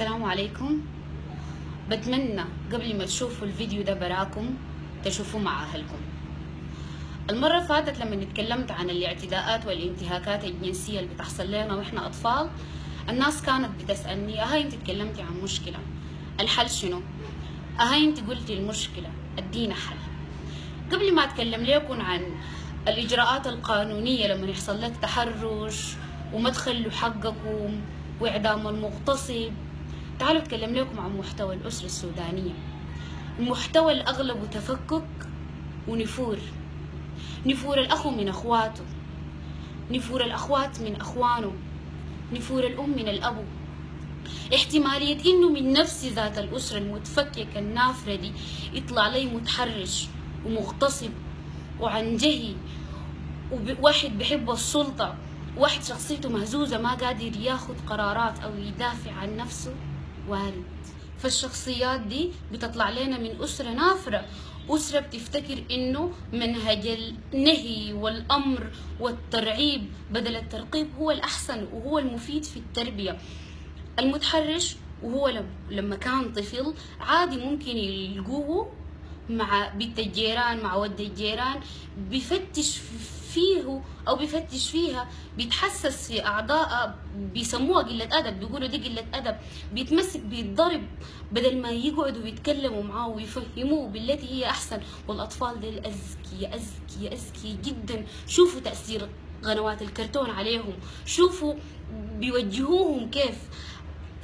السلام عليكم. بتمنى قبل ما تشوفوا الفيديو ده براكم تشوفوه مع أهلكم. المرة اللي فاتت لما اتكلمت عن الاعتداءات والانتهاكات الجنسية اللي بتحصل لنا وإحنا أطفال، الناس كانت بتسألني أهاي أنت اتكلمتي عن مشكلة، الحل شنو؟ أهاي أنت قلتي المشكلة، ادينا حل. قبل ما أتكلم لكم عن الإجراءات القانونية لما يحصل لك تحرش وما تخلوا حقكم وإعدام المغتصب، تعالوا أتكلم لكم عن محتوى الأسرة السودانية. المحتوى الأغلب تفكك ونفور، نفور الأخ من أخواته، نفور الأخوات من أخوانه، نفور الأم من الأب. احتمالية إنه من نفس ذات الأسرة المتفككة النافرة دي يطلع لي متحرش ومغتصب وعنجهي وواحد بحب السلطة، واحد شخصيته مهزوزة ما قادر ياخد قرارات أو يدافع عن نفسه، وارد. فالشخصيات دي بتطلع لنا من أسرة نافرة، أسرة بتفتكر إنه منهج النهي والأمر والترعيب بدل الترقيب هو الأحسن وهو المفيد في التربية. المتحرش وهو لما كان طفل عادي ممكن يلقوه مع بنت الجيران، مع ود الجيران، بيفتش فيه او بيفتش فيها، بيتحسس في اعضاء بيسموها قله ادب، بيقولوا دي قله ادب، بيتمسك بيتضرب بدل ما يقعدوا ويتكلموا معاه ويفهموه بالتي هي احسن. والاطفال دي اذكياء اذكياء اذكياء جدا. شوفوا تاثير قنوات الكرتون عليهم، شوفوا بيوجهوهم كيف.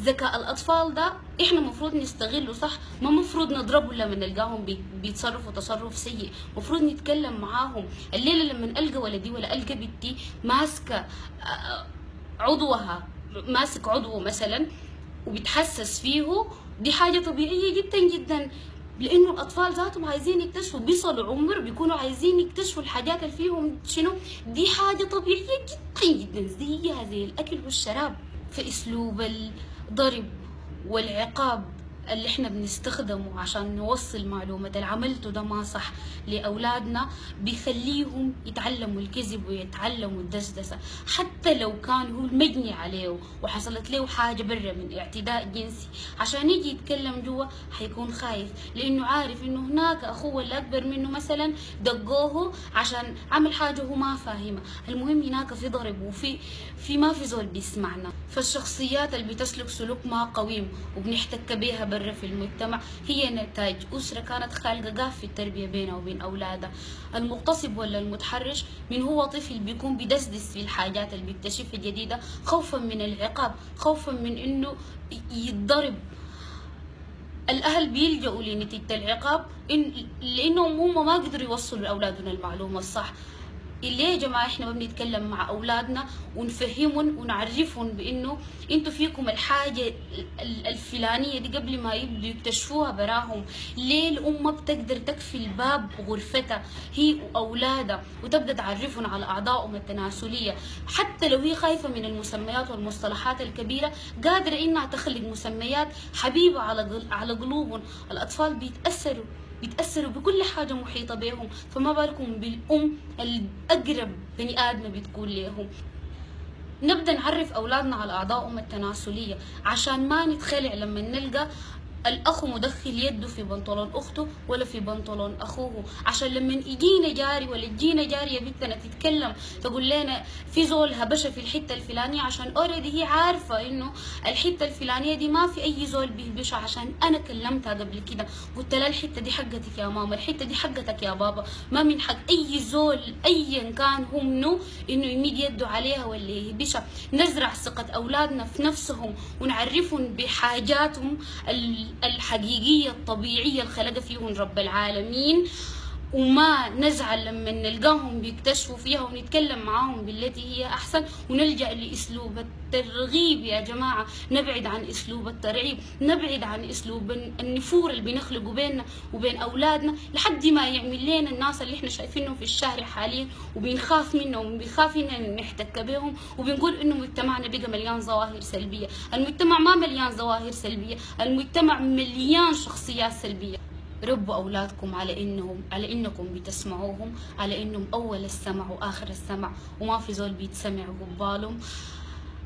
ذكاء الأطفال ده إحنا مفروض نستغله صح، ما مفروض نضربه لما نلقاهم بيتصرفوا تصرف سيء، مفروض نتكلم معاهم. الليلة لما ألقى ولدي ولا ألقى بنتي ماسكة عضوها، ماسك عضوه مثلا وبيتحسس فيه، دي حاجة طبيعية جدا جدا، لأنه الأطفال ذاتهم عايزين يكتشفوا، بيصلوا عمر بيكونوا عايزين يكتشفوا الحاجات اللي فيهم شنو، دي حاجة طبيعية جدا جدا زيها زي الأكل والشراب. في أسلوب الضرب والعقاب اللي احنا بنستخدمه عشان نوصل معلومة اللي عملته ده ما صح لأولادنا، بيخليهم يتعلموا الكذب ويتعلموا الدسدسة. حتى لو كان هو المجني عليه وحصلت له حاجة برا من اعتداء جنسي، عشان يجي يتكلم جوا حيكون خايف، لأنه عارف إنه هناك أخوه اللي أكبر منه مثلا دقوه عشان عمل حاجة هو ما فاهمها. المهم هناك في ضرب وفي ما في زول بيسمعنا. فالشخصيات اللي بتسلك سلوك ما قويم وبنحتك بيها برا في المجتمع هي نتاج أسرة كانت خالقة قاف في التربية بينها وبين أولادها. المغتصب ولا المتحرش من هو طفل بيكون بدسدس في الحاجات اللي بيكتشفها جديدة، خوفا من العقاب، خوفا من إنه يتضرب. الأهل بيلجأوا لنتيجة العقاب لأنهم هم ما قدروا يوصلوا لأولادنا المعلومة الصح. ليه يا جماعة احنا ما بنتكلم مع أولادنا ونفهمهم ونعرفهم بإنه انتوا فيكم الحاجة الفلانية دي قبل ما يبدوا يكتشفوها براهم؟ ليه الأم ما بتقدر تكفي باب غرفتها هي وأولادها وتبدأ تعرفهم على أعضائهم التناسلية؟ حتى لو هي خايفة من المسميات والمصطلحات الكبيرة قادرة إنها تخلق مسميات حبيبة على قلوبهم. الأطفال بيتأثروا بكل حاجة محيطة بهم، فما بالكم بالأم الأقرب بني آدمة بتكون لهم. نبدأ نعرف أولادنا على أعضائهم التناسلية عشان ما نتخلع لما نلقى الأخ مدخل يده في بنطلون أخته ولا في بنطلون أخوه، عشان لما يجينا جاري ولا تجينا جارية بنتنا تتكلم تقول لنا في زول هبشة في الحتة الفلانية، عشان أوريدي هي عارفة إنه الحتة الفلانية دي ما في أي زول بيهبشها، عشان أنا كلمتها قبل كده قلت لها الحتة دي حقتك يا ماما، الحتة دي حقتك يا بابا، ما من حق أي زول أيا كان هو منه إنه يمد يده عليها ولا يهبشها. نزرع ثقة أولادنا في نفسهم ونعرفهم بحاجاتهم الحقيقية الطبيعية اللي خلقها فيهم رب العالمين، وما نزعل لما نلقاهم بيكتشفوا فيها، ونتكلم معاهم بالتي هي أحسن، ونلجأ لأسلوب الترغيب. يا جماعة نبعد عن أسلوب الترعيب، نبعد عن أسلوب النفور اللي بنخلقه بيننا وبين أولادنا لحد ما يعمل لنا الناس اللي احنا شايفينهم في الشارع حاليا وبنخاف منهم وبنخاف إن نحتك بهم وبنقول إنه مجتمعنا بقى مليان ظواهر سلبية. المجتمع ما مليان ظواهر سلبية، المجتمع مليان شخصيات سلبية. ربوا أولادكم على إنكم بتسمعوهم، على إنهم أول السمع وآخر السمع وما في زول بيتسمع قبالهم.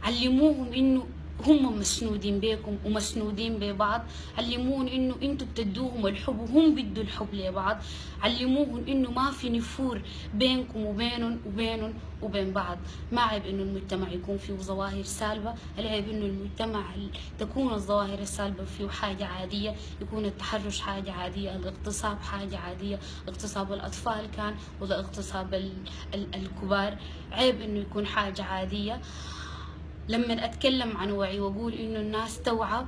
علموهم إنه هم مسنودين بيكم ومسنودين ببعض. علموهم انه انتوا بتدوهم الحب وهم بدوا الحب لبعض. علموهم انه ما في نفور بينكم وبينهم وبين بعض. ما عيب انه المجتمع يكون فيه ظواهر سالبة، العيب انه المجتمع تكون الظواهر السالبة فيه حاجة عادية، يكون التحرش حاجة عادية، الاغتصاب حاجة عادية، اغتصاب الاطفال كان ولا اغتصاب الكبار، عيب انه يكون حاجة عادية. لما اتكلم عن وعي واقول انه الناس توعى،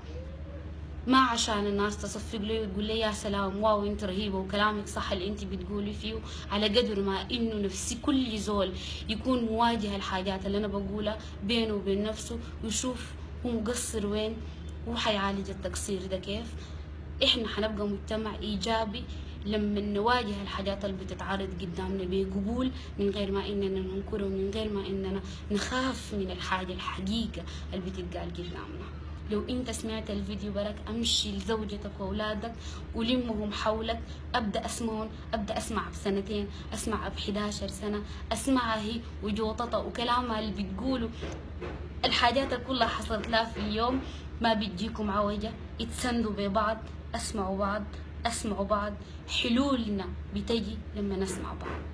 ما عشان الناس تصفق لي وتقول لي يا سلام واو انت رهيبه وكلامك صح اللي انت بتقولي فيه، على قدر ما انه نفسي كل زول يكون مواجه الحاجات اللي انا بقولها بينه وبين نفسه ويشوف هو مقصر وين وحيعالج التقصير ده كيف. احنا حنبقى مجتمع ايجابي لما نواجه الحاجات اللي بتتعرض قدامنا بقبول، من غير ما اننا ننكره ومن غير ما اننا نخاف من الحاجه الحقيقه اللي بتتقال قدامنا. لو انت سمعت الفيديو برك امشي لزوجتك واولادك ولمهم حولك، ابدا اسمعهم، ابدا اسمع بسنتين، اسمع ب11 سنه، اسمعها هي وجوطتها وكلامها اللي بتقوله، الحاجات اللي كلها حصلت لها في اليوم ما بتجيكم عوجه، اتسندوا ببعض، اسمعوا بعض، اسمعوا بعض، حلولنا بتجي لما نسمع بعض.